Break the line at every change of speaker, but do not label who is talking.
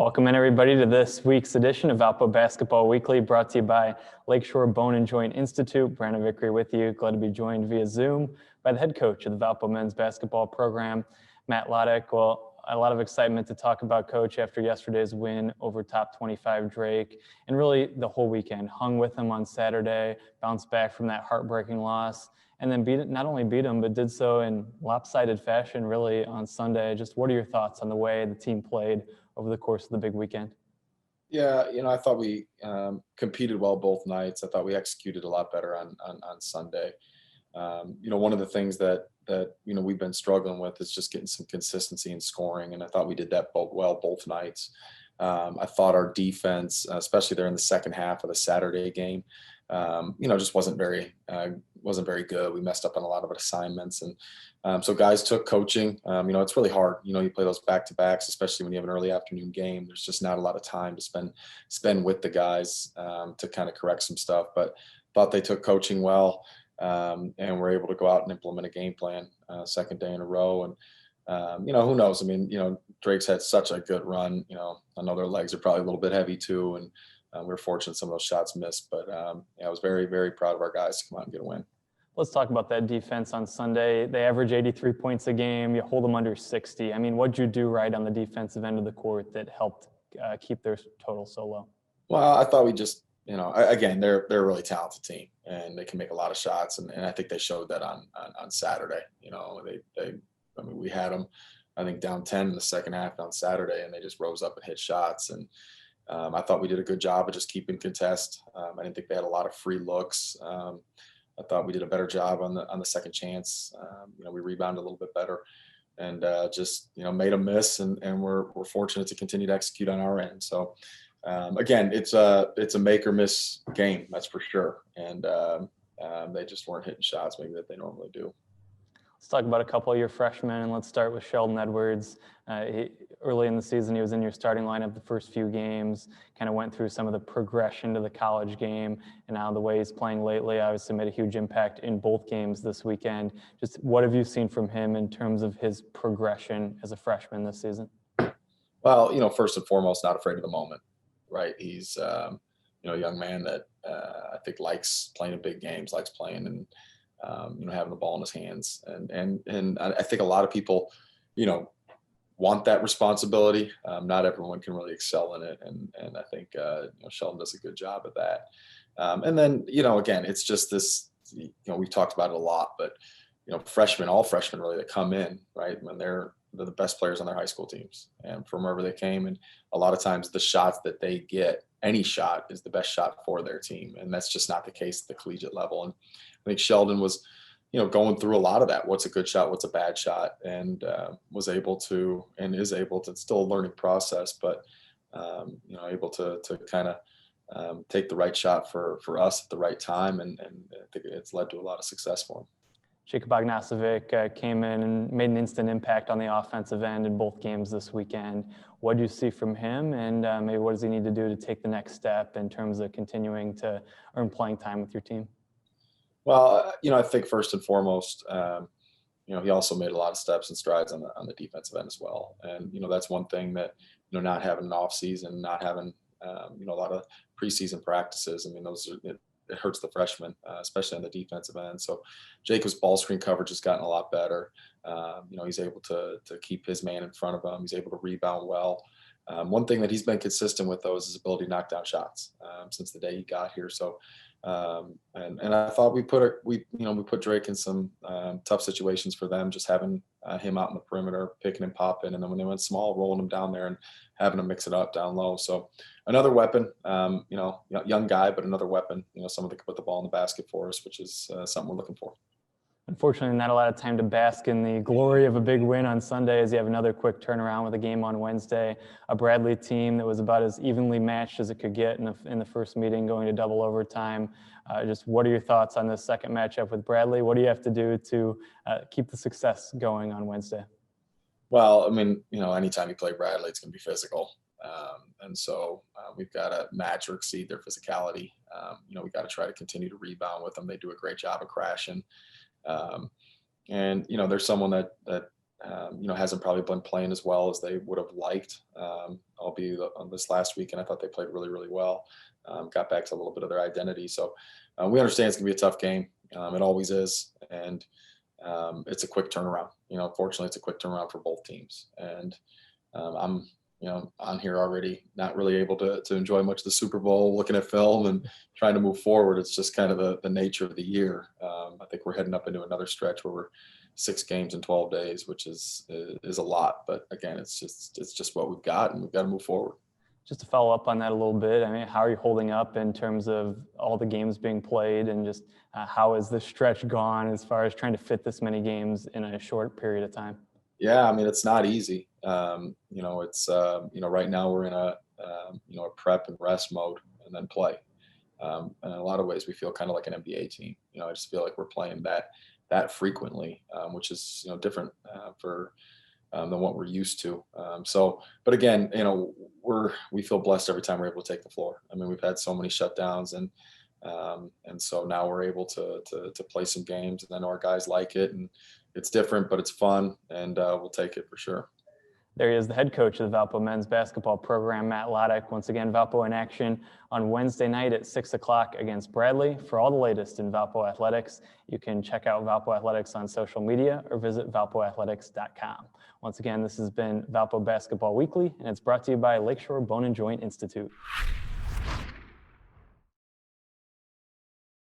Welcome in everybody to this week's edition of Valpo Basketball Weekly, brought to you by Lakeshore Bone and Joint Institute. Brandon Vickery with you. Glad to be joined via Zoom by the head coach of the Valpo men's basketball program, Matt Loddick. Well, a lot of excitement to talk about, Coach, after yesterday's win over top 25 Drake, and really the whole weekend. Hung with them on Saturday, bounced back from that heartbreaking loss, and then not only beat them, but did so in lopsided fashion really on Sunday. Just what are your thoughts on the way the team played over the course of the big weekend?
Yeah, I thought we competed well both nights. I thought we executed a lot better on Sunday. One of the things that we've been struggling with is just getting some consistency in scoring, and I thought we did that both nights. I thought our defense, especially there in the second half of the Saturday game, just wasn't very good. We messed up on a lot of assignments, and so guys took coaching. It's really hard. You play those back-to-backs, especially when you have an early afternoon game. There's just not a lot of time to spend with the guys to kind of correct some stuff. But thought they took coaching well, and were able to go out and implement a game plan second day in a row. And who knows? Drake's had such a good run. I know their legs are probably a little bit heavy too, and we were fortunate some of those shots missed. But I was very, very proud of our guys to come out and get a win.
Let's talk about that defense on Sunday. They average 83 points a game. You hold them under 60. What'd you do right on the defensive end of the court that helped keep their total so low?
Well, I thought we just, again, they're a really talented team, and they can make a lot of shots, and I think they showed that on Saturday. We had them, I think, down 10 in the second half on Saturday, and they just rose up and hit shots. And I thought we did a good job of just keeping contest. I didn't think they had a lot of free looks. I thought we did a better job on the second chance. We rebounded a little bit better, and just made a miss, and we're fortunate to continue to execute on our end. So again, it's a make or miss game, that's for sure. And they just weren't hitting shots maybe that they normally do.
Let's talk about a couple of your freshmen, and let's start with Sheldon Edwards. Early in the season, he was in your starting lineup the first few games, kind of went through some of the progression to the college game, and now the way he's playing lately obviously made a huge impact in both games this weekend. Just what have you seen from him in terms of his progression as a freshman this season?
Well, first and foremost, not afraid of the moment, right? He's, a young man that I think likes playing in big games, likes playing and, having the ball in his hands. And I think a lot of people, want that responsibility. Not everyone can really excel in it. And I think, Sheldon does a good job at that. And then, again, it's just this, we've talked about it a lot, but, all freshmen really that come in, right, when they're the best players on their high school teams and from wherever they came. And a lot of times the shots that they get, any shot is the best shot for their team. And that's just not the case at the collegiate level. And I think Sheldon was, going through a lot of that. What's a good shot? What's a bad shot? And was able to, and is able to, it's still a learning process, but, able to kind of take the right shot for us at the right time. And I think it's led to a lot of success for him.
Jacob Ognasovic came in and made an instant impact on the offensive end in both games this weekend. What do you see from him, and maybe what does he need to do to take the next step in terms of continuing to earn playing time with your team?
Well, I think first and foremost, he also made a lot of steps and strides on the defensive end as well. And, that's one thing that, not having an off season, not having, a lot of preseason practices. It hurts the freshmen, especially on the defensive end. So Jacob's ball screen coverage has gotten a lot better. He's able to keep his man in front of him. He's able to rebound well. One thing that he's been consistent with, though, is his ability to knock down shots since the day he got here. So, and I thought we put Drake in some tough situations for them, just having him out in the perimeter, picking and popping, and then when they went small, rolling him down there and having him mix it up down low. So another weapon, young guy, but another weapon, someone that can put the ball in the basket for us, which is something we're looking for.
Unfortunately, not a lot of time to bask in the glory of a big win on Sunday, as you have another quick turnaround with a game on Wednesday. A Bradley team that was about as evenly matched as it could get in the first meeting, going to double overtime. Just what are your thoughts on this second matchup with Bradley? What do you have to do to keep the success going on Wednesday?
Well, anytime you play Bradley, it's going to be physical. And so we've got to match or exceed their physicality. We got to try to continue to rebound with them. They do a great job of crashing. And, there's someone that hasn't probably been playing as well as they would have liked. Albeit on this last weekend, I thought they played really, really well. Got back to a little bit of their identity. So we understand it's going to be a tough game. It always is. And it's a quick turnaround. Fortunately, it's a quick turnaround for both teams. And I'm on here already, not really able to enjoy much of the Super Bowl, looking at film and trying to move forward. It's just kind of the nature of the year. I think we're heading up into another stretch where we're 6 games in 12 days, which is a lot. But again, it's just what we've got, and we've got to move forward.
Just to follow up on that a little bit, I mean, how are you holding up in terms of all the games being played, and just how has the stretch gone as far as trying to fit this many games in a short period of time?
Yeah, I mean, it's not easy. It's right now we're in a prep and rest mode and then play. And in a lot of ways, we feel kind of like an NBA team. I just feel like we're playing that frequently, which is different than what we're used to. But again, we feel blessed every time we're able to take the floor. I mean, we've had so many shutdowns, and so now we're able to play some games, and I know our guys like it, and it's different, but it's fun, and we'll take it for sure.
There he is, the head coach of the Valpo men's basketball program, Matt Loddick. Once again, Valpo in action on Wednesday night at 6 o'clock against Bradley. For all the latest in Valpo athletics, you can check out Valpo Athletics on social media or visit valpoathletics.com. Once again, this has been Valpo Basketball Weekly, and it's brought to you by Lakeshore Bone and Joint Institute.